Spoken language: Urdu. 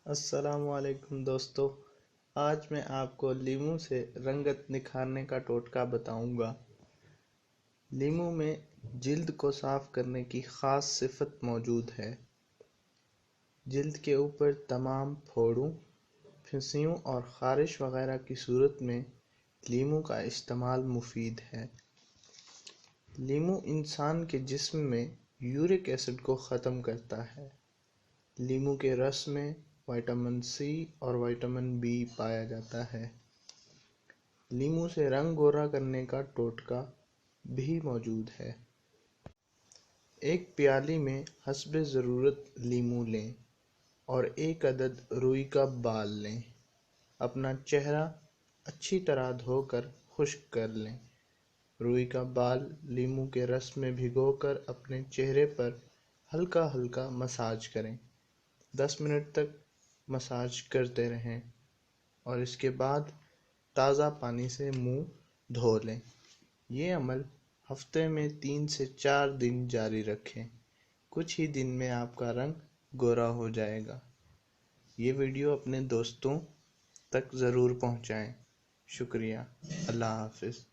السلام علیکم دوستو، آج میں آپ کو لیموں سے رنگت نکھارنے کا ٹوٹکا بتاؤں گا۔ لیموں میں جلد کو صاف کرنے کی خاص صفت موجود ہے۔ جلد کے اوپر تمام پھوڑوں، پھنسیوں اور خارش وغیرہ کی صورت میں لیموں کا استعمال مفید ہے۔ لیموں انسان کے جسم میں یورک ایسڈ کو ختم کرتا ہے۔ لیموں کے رس میں وٹامن سی اور وٹامن بی پایا جاتا ہے۔ لیموں سے رنگ گورا کرنے کا ٹوٹکا بھی موجود ہے۔ ایک پیالی میں حسب ضرورت لیموں لیں اور 1 عدد روئی کا بال لیں۔ اپنا چہرہ اچھی طرح دھو کر خشک کر لیں۔ روئی کا بال لیموں کے رس میں بھگو کر اپنے چہرے پر ہلکا ہلکا مساج کریں۔ 10 منٹ تک مساج کرتے رہیں اور اس کے بعد تازہ پانی سے منہ دھو لیں۔ یہ عمل ہفتے میں 3 سے 4 دن جاری رکھیں۔ کچھ ہی دن میں آپ کا رنگ گورا ہو جائے گا۔ یہ ویڈیو اپنے دوستوں تک ضرور پہنچائیں۔ شکریہ۔ اللہ حافظ۔